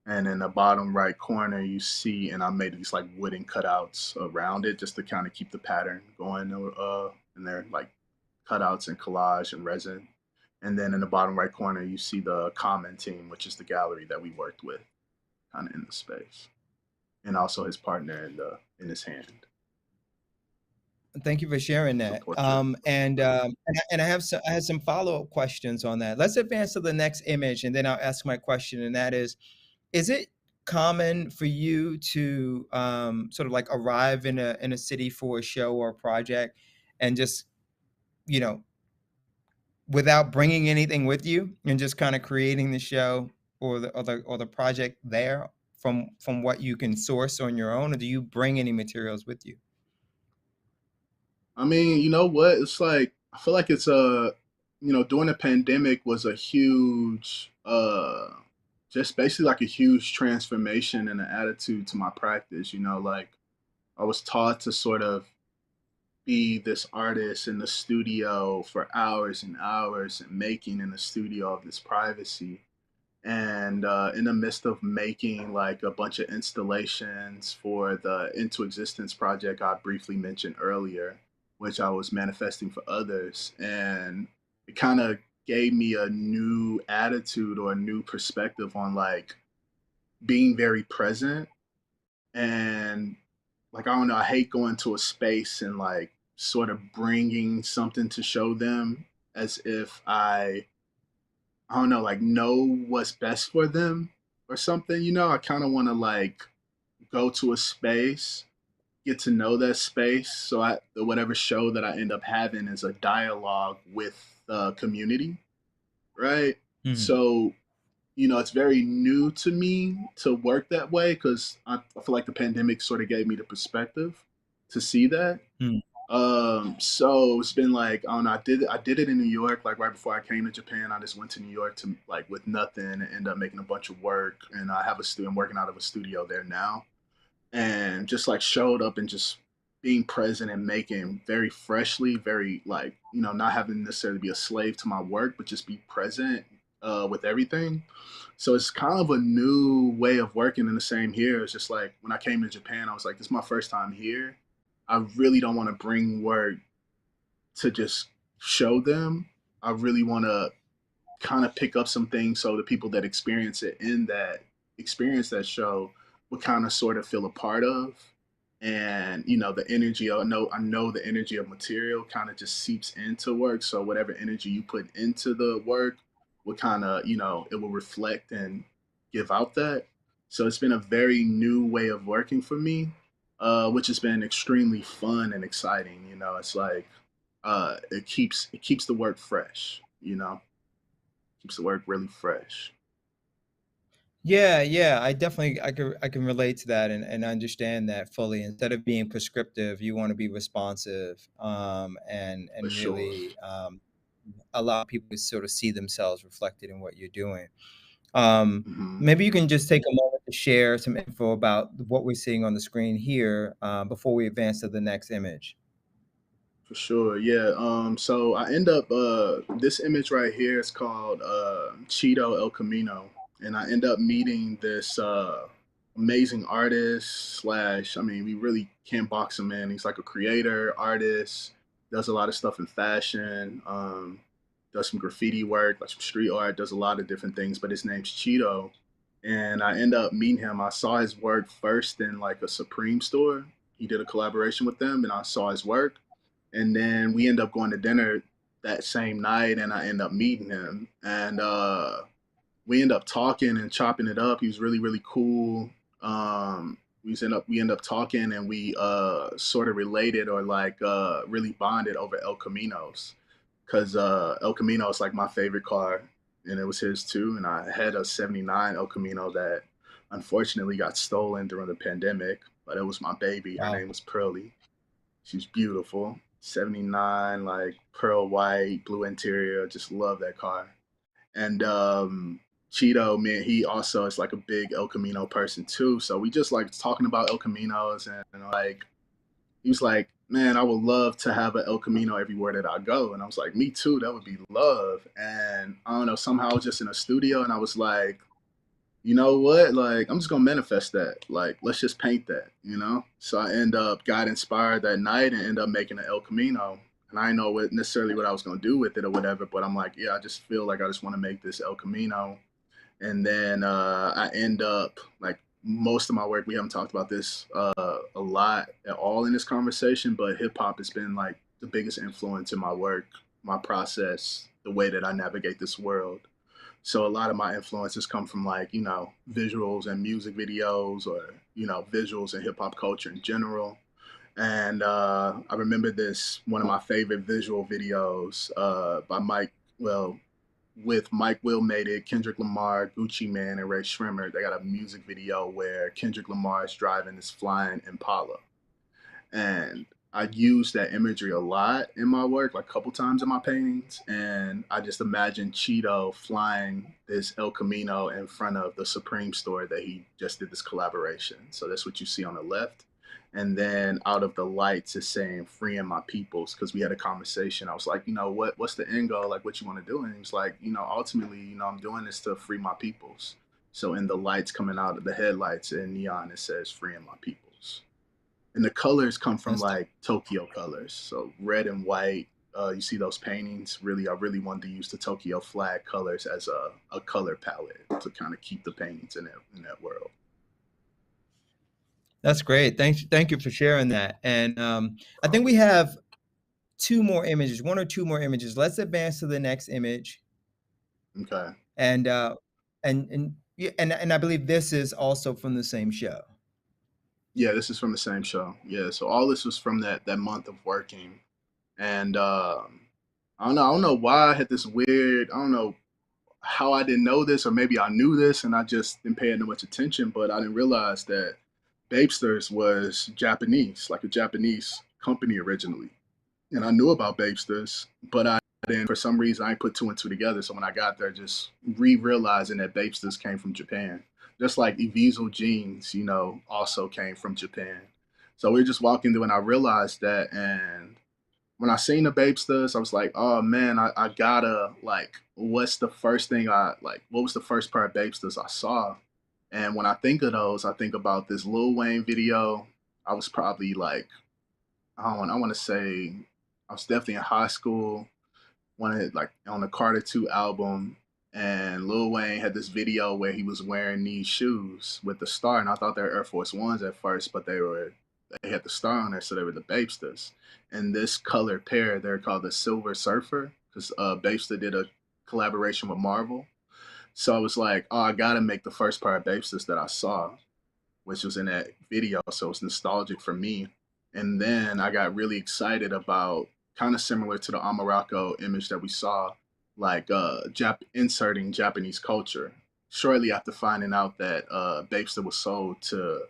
And in the bottom right corner, you see, and I made these like wooden cutouts around it just to kind of keep the pattern going. And they're like cutouts and collage and resin. And then in the bottom right corner, you see the comment team, which is the gallery that we worked with, kind of in the space, and also his partner in his hand, Thank you for sharing the that. portrait. And I have I have some follow-up questions on that. Let's advance to the next image, and then I'll ask my question, and that is it common for you to sort of like arrive in a city for a show or a project and just, you know, without bringing anything with you and just kind of creating the show or the project there from what you can source on your own, or do you bring any materials with you? I mean, you know what? It's like I feel like it's a, during the pandemic was a huge, just basically like a huge transformation in the attitude to my practice. Like I was taught to sort of be this artist in the studio for hours and hours and making in the studio of this privacy. And in the midst of making like a bunch of installations for the Into Existence project I briefly mentioned earlier, which I was manifesting for others, and it kind of gave me a new attitude or a new perspective on like being very present. And like I don't know, I hate going to a space and like sort of bringing something to show them as if I don't know what's best for them or something. I kind of want to like go to a space, get to know that space. So whatever show that I end up having is a dialogue with the community, right? Mhm. So it's very new to me to work that way because I feel like the pandemic sort of gave me the perspective to see that. Mm. So it's been like I don't know. I did it in New York, like right before I came to Japan. I just went to New York to like with nothing and end up making a bunch of work. And I have a student working out of a studio there now, and just like showed up and just being present and making very freshly, very like not having necessarily be a slave to my work, but just be present with everything. So it's kind of a new way of working. And the same here. It's just like when I came to Japan, I was like, this is my first time here. I really don't want to bring work to just show them. I really want to kind of pick up some things so the people that experience that show would kind of sort of feel a part of. And the energy, I know the energy of material kind of just seeps into work. So whatever energy you put into the work would kind of, it will reflect and give out that. So it's been a very new way of working for me, which has been extremely fun and exciting. It's like it keeps the work fresh. Keeps the work really fresh. Yeah, yeah, I can relate to that and understand that fully. Instead of being prescriptive, you want to be responsive, For and sure. really allow people to sort of see themselves reflected in what you're doing. Hmm. Maybe you can just take a moment to share some info about what we're seeing on the screen here before we advance to the next image. For sure. Yeah. So I end up this image right here is called Cheeto El Camino. And I end up meeting this amazing artist slash. I mean, we really can't box him in. He's like a creator, artist, does a lot of stuff in fashion, does some graffiti work, like some street art, does a lot of different things. But his name's Cheeto, and I end up meeting him. I saw his work first in like a Supreme store. He did a collaboration with them, and I saw his work, and then we end up going to dinner that same night, and I end up meeting him, and we end up talking and chopping it up. He was really really cool. We end up talking, and we sort of related or like really bonded over El Caminos, because El Camino is like my favorite car, and it was his too. And I had a '79 El Camino that unfortunately got stolen during the pandemic, but it was my baby. Her Wow. name was Pearly. She's beautiful. '79, like pearl white, blue interior. Just love that car. And Cheeto, man, he also is like a big El Camino person too. So we just like talking about El Caminos, and like he was like, "Man, I would love to have an El Camino everywhere that I go." And I was like, "Me too. That would be love." And I don't know, somehow I was just in a studio, and I was like, "You know what? Like, I'm just gonna manifest that. Like, let's just paint that." So I end up got inspired that night and end up making an El Camino. And I didn't know necessarily what I was gonna do with it or whatever, but I'm like, yeah, I just feel like I just want to make this El Camino. And then I end up like most of my work. We haven't talked about this a lot at all in this conversation, but hip hop has been like the biggest influence in my work, my process, the way that I navigate this world. So a lot of my influences come from like visuals and music videos, or visuals and hip hop culture in general. And I remember this one of my favorite visual videos by Mike. Well, with Mike Will made it, Kendrick Lamar, Gucci Man, and Ray Shrimmer. They got a music video where Kendrick Lamar is driving this flying Impala, and I use that imagery a lot in my work, like a couple times in my paintings. And I just imagine Cheeto flying this El Camino in front of the Supreme store that he just did this collaboration. So that's what you see on the left. And then out of the lights is saying freeing my peoples, because we had a conversation. I was like, what's the end goal? Like, what you want to do? And he was like, ultimately, I'm doing this to free my peoples. So in the lights coming out of the headlights in neon, it says freeing my peoples, and the colors come from That's like Tokyo colors, so red and white. You see those paintings. Really, I really wanted to use the Tokyo flag colors as a color palette to kind of keep the paintings in that world. that's great. Thank you for sharing that. And I think we have two more images, one or two more images. Let's advance to the next image. Okay. And yeah, and I believe this is also from the same show. Yeah, this is from the same show. Yeah, so all this was from that month of working, and I don't know. I don't know why I had this weird. I don't know how I didn't know this, or maybe I knew this and I just didn't pay it much attention, but I didn't realize that Babesters was Japanese, like a Japanese company originally. And I knew about Babesters, but I didn't, for some reason, I put two and two together. So when I got there, just realizing that Babesters came from Japan. Just like Eviso jeans, also came from Japan. So we were just walking through, and I realized that. And when I seen the Babesters, I was like, oh man, I gotta like, what's the first thing I like? What was the first pair of Babesters I saw? And when I think of those, I think about this Lil Wayne video. I was probably like, I want to say, I was definitely in high school. Wanted like on the Carter 2 album, and Lil Wayne had this video where he was wearing these shoes with the star, and I thought they were Air Force Ones at first, but they had the star on there, so they were the Babesters. And this colored pair, they're called the Silver Surfer, because Babester did a collaboration with Marvel. So I was like, oh, I gotta make the first pair of Babesters that I saw, which was in that video. So it's nostalgic for me. And then I got really excited about, kind of similar to the Amarako image that we saw, like inserting Japanese culture. Shortly after finding out that Babester was sold to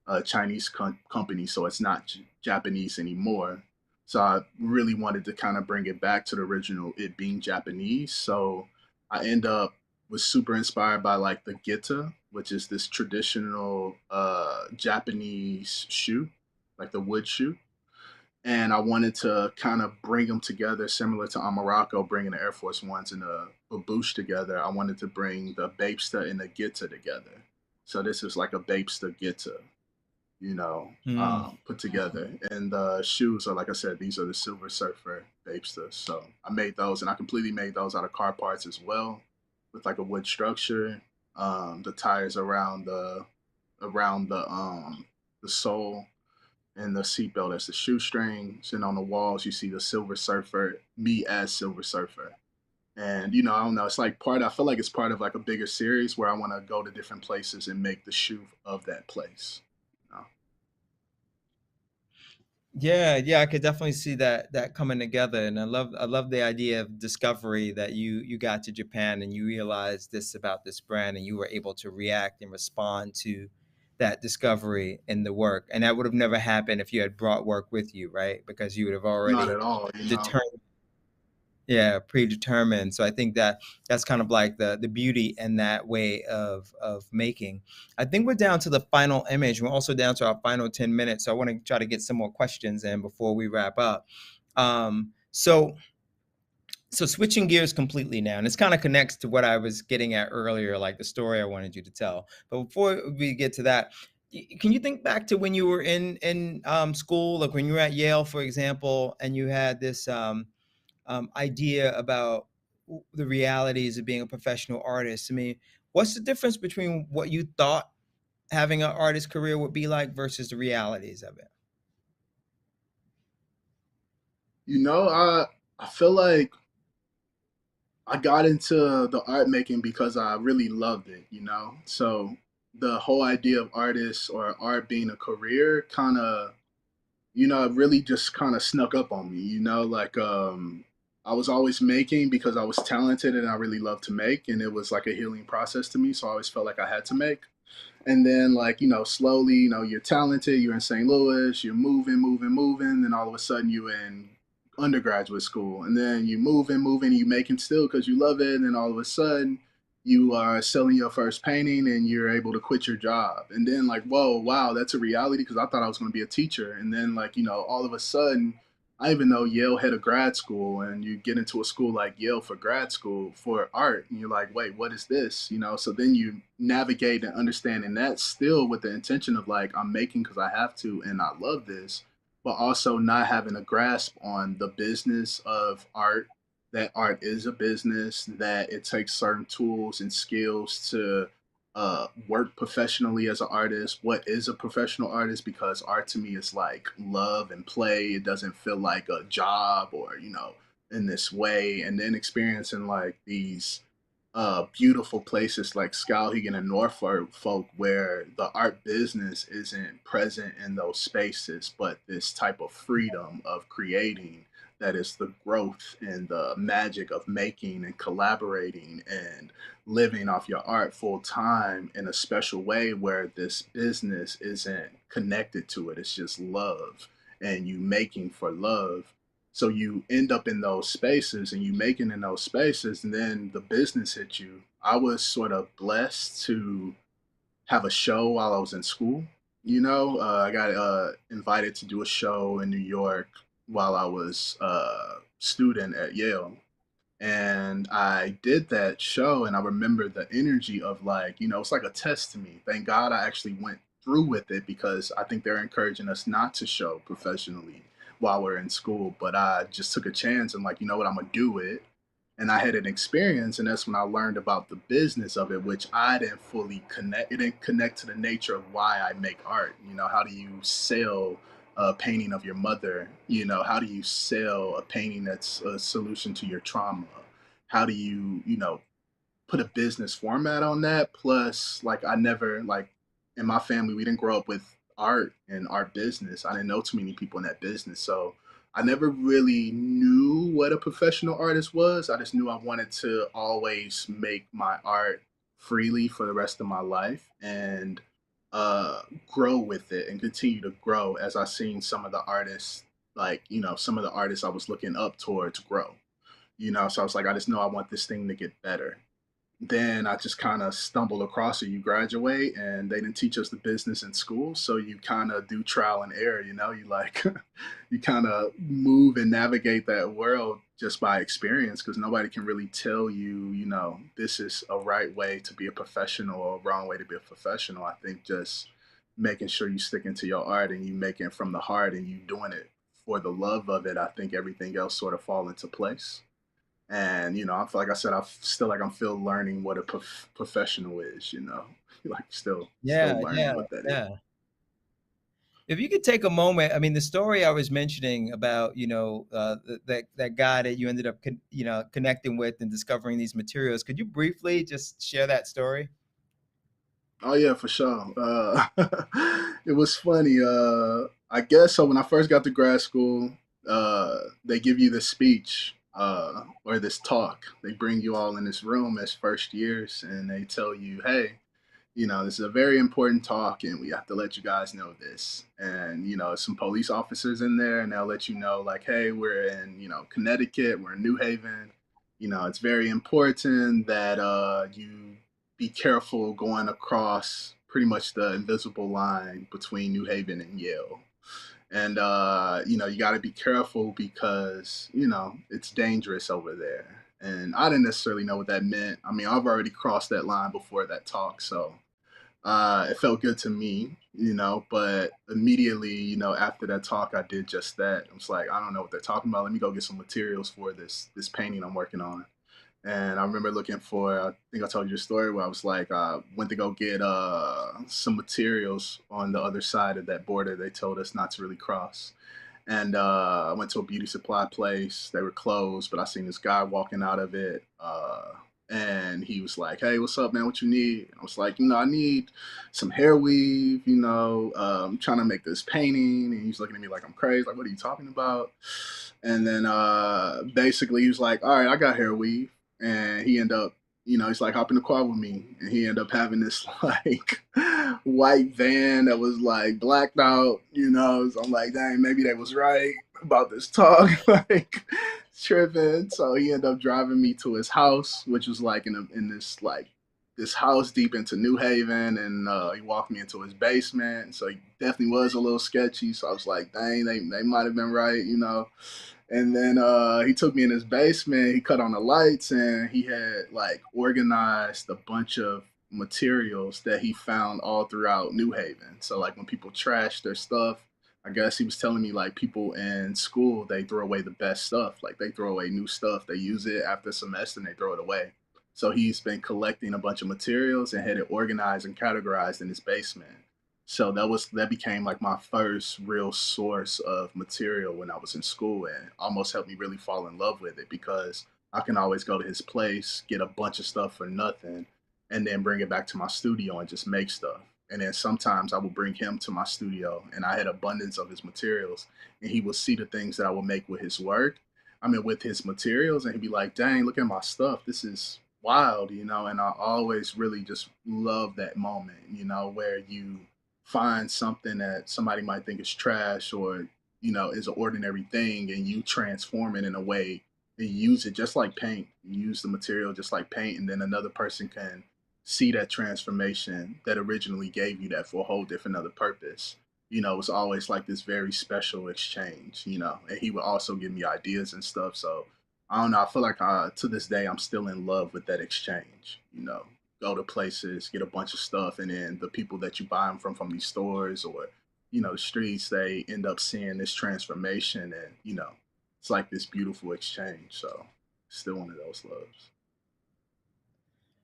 a Chinese company, so it's not Japanese anymore. So I really wanted to kind of bring it back to the original, it being Japanese. So I end up was super inspired by like the geta, which is this traditional Japanese shoe, like the wood shoe. And I wanted to kind of bring them together, similar to Amarako bringing the Air Force Ones and the Baboosh together. I wanted to bring the Babesta and the Gita together. So this is like a Bapesta Gitta, Mm. put together. And the shoes are, like I said, these are the Silver Surfer Bapestas. So I made those, and I completely made those out of car parts as well, with like a wood structure. The tires around the sole, and the seatbelt as the shoestrings. And on the walls, you see the Silver Surfer, me as Silver Surfer. And I don't know. It's like part. I feel like it's part of like a bigger series where I want to go to different places and make the shoe of that place. You know? Yeah, yeah, I could definitely see that coming together, and I love the idea of discovery that you got to Japan and you realized this about this brand and you were able to react and respond to that discovery in the work, and that would have never happened if you had brought work with you, right? Because you would have Not already at all. determined, yeah, predetermined. So I think that that's kind of like the beauty in that way of making. I think we're down to the final image. We're also down to our final 10 minutes. So I want to try to get some more questions in before we wrap up. So switching gears completely now, and this kind of connects to what I was getting at earlier, like the story I wanted you to tell. But before we get to that, can you think back to when you were in school, like when you were at Yale, for example, and you had this idea about the realities of being a professional artist? I mean, what's the difference between what you thought having an artist career would be like versus the realities of it? I feel like I got into the art making because I really loved it. So the whole idea of artists or art being a career kind of, it really just kind of snuck up on me. Like I was always making because I was talented and I really loved to make, and it was like a healing process to me. So I always felt like I had to make. And then, like, slowly, you're talented, you're in St. Louis, you're moving, then all of a sudden you're in undergraduate school, and then you moving, you making still because you love it, and then all of a sudden you are selling your first painting and you're able to quit your job. And then, like, whoa, wow, that's a reality, because I thought I was going to be a teacher. And then, like, all of a sudden, I even know Yale had a grad school, and you get into a school like Yale for grad school for art, and you're like, wait, what is this? So then you navigate and understanding that still with the intention of like, I'm making because I have to and I love this, but also not having a grasp on the business of art, that art is a business, that it takes certain tools and skills to work professionally as an artist. What is a professional artist? Because art to me is like love and play. It doesn't feel like a job or, in this way. And then experiencing like these beautiful places like Skowhegan and Norfolk, where the art business isn't present in those spaces, but this type of freedom of creating, that is the growth and the magic of making and collaborating and living off your art full time in a special way, where this business isn't connected to it. It's just love, and you making for love. So you end up in those spaces and you making in those spaces, and then the business hit you. I was sort of blessed to have a show while I was in school. I got invited to do a show in New York while I was a student at Yale, and I did that show, and I remember the energy of, like, it's like a test to me. Thank God I actually went through with it, because I think they're encouraging us not to show professionally while we're in school. But I just took a chance and, like, you know what, I'm gonna do it. And I had an experience, and that's when I learned about the business of it, which I didn't fully connect. It didn't connect to the nature of why I make art. How do you sell a painting of your mother? How do you sell a painting that's a solution to your trauma? How do you, put a business format on that? Plus, like, I never, like, in my family, we didn't grow up with art and art business. I didn't know too many people in that business. So I never really knew what a professional artist was. I just knew I wanted to always make my art freely for the rest of my life, and uh, grow with it and continue to grow as I seen some of the artists, like, some of the artists I was looking up towards grow. So I was like, I just know I want this thing to get better. then I just kind of stumbled across it. You graduate, and they didn't teach us the business in school, so you kind of do trial and error. You know, you like you kind of move and navigate that world just by experience, because nobody can really tell you, you know, this is a right way to be a professional or a wrong way to be a professional. I think just making sure you stick into your art and you make it from the heart and you doing it for the love of it. I think everything else sort of fall into place. And you know, I feel like I said, I still like I'm still learning what a professional is. You know, like still Yeah, learning yeah, what that is. yeah. If you could take a moment, I mean, the story I was mentioning about, that guy that you ended up, connecting with and discovering these materials, could you briefly just share that story? Oh yeah, for sure. It was funny. I guess so. When I first got to grad school, they give you this speech or this talk. They bring you all in this room as first years, and they tell you, "Hey, you know, this is a very important talk and we have to let you guys know this." And, you know, some police officers in there and they'll let you know, like, hey, we're in, you know, Connecticut, we're in New Haven. You know, it's very important that you be careful going across pretty much the invisible line between New Haven and Yale. And, you know, you got to be careful because, you know, it's dangerous over there. And I didn't necessarily know what that meant. I mean, I've already crossed that line before that talk. So, it felt good to me, you know, but immediately, you know, after that talk, I did just that. I was like, I don't know what they're talking about. Let me go get some materials for this painting I'm working on. And I remember looking for, I think I told you a story where I was like, went to go get some materials on the other side of that border they told us not to really cross. And I went to a beauty supply place. They were closed, but I seen this guy walking out of it. And he was like, "Hey, what's up, man? What you need?" And I was like, "You know, I need some hair weave. You know, I'm trying to make this painting." And he's looking at me like I'm crazy. Like, what are you talking about? And then basically he was like, "All right, I got hair weave." And he ended up, you know, he's like, "Hop in the car with me," and he ended up having this like white van that was like blacked out, you know. So I'm like, dang, maybe they was right about this talk, like tripping. So he ended up driving me to his house, which was like in this like this house deep into New Haven, and he walked me into his basement. So he definitely was a little sketchy. So I was like, dang, they might have been right, you know. And then he took me in his basement. He cut on the lights, and he had like organized a bunch of materials that he found all throughout New Haven. So like when people trash their stuff, I guess he was telling me like people in school they throw away the best stuff. Like they throw away new stuff. They use it after a semester and they throw it away. So he's been collecting a bunch of materials and had it organized and categorized in his basement. So that became like my first real source of material when I was in school, and almost helped me really fall in love with it because I can always go to his place, get a bunch of stuff for nothing, and then bring it back to my studio and just make stuff. And then sometimes I would bring him to my studio and I had abundance of his materials, and he would see the things that I would make with his work. I mean, with his materials, and he'd be like, dang, look at my stuff. This is wild, you know? And I always really just love that moment, you know, where you find something that somebody might think is trash or, you know, is an ordinary thing, and you transform it in a way and use it just like paint. You use the material just like paint, and then another person can see that transformation that originally gave you that for a whole different other purpose. You know, it's always like this very special exchange, you know, and he would also give me ideas and stuff. So I don't know. I feel like to this day, I'm still in love with that exchange, you know, go to places, get a bunch of stuff, and then the people that you buy them from these stores or, you know, the streets, they end up seeing this transformation, and you know, it's like this beautiful exchange. So still one of those loves.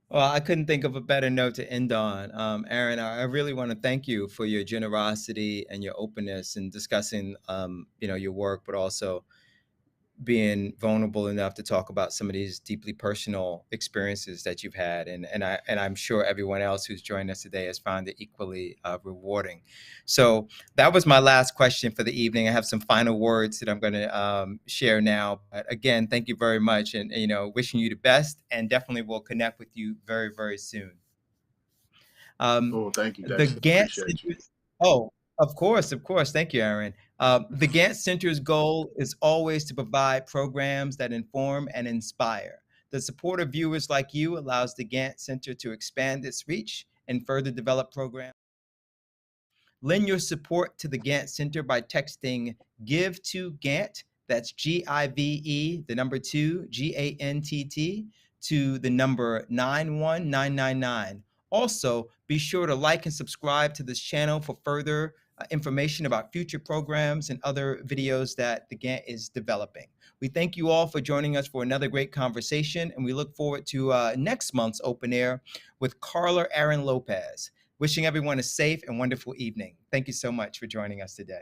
Well, I couldn't think of a better note to end on. Aaron, I really want to thank you for your generosity and your openness in discussing, your work, but also being vulnerable enough to talk about some of these deeply personal experiences that you've had, and I'm sure everyone else who's joined us today has found it equally rewarding. So that was my last question for the evening. I have some final words that I'm going to share now. But again, thank you very much, and wishing you the best, and definitely will connect with you very, very soon. Um, Oh, thank you, the Dexter. Gantt Appreciate you. Center's of course, of course. Thank you, Aaron. The Gantt Center's goal is always to provide programs that inform and inspire, The support of viewers like you allows the Gantt Center to expand its reach and further develop programs. Lend your support to the Gantt Center by texting Give to Gantt, that's GIVE, the number 2, GANTT, to the number 91999. Also, be sure to like and subscribe to this channel for further information about future programs and other videos that the Gantt is developing. We thank you all for joining us for another great conversation, and we look forward to next month's Open Air with Carla Aaron Lopez. Wishing everyone a safe and wonderful evening. Thank you so much for joining us today.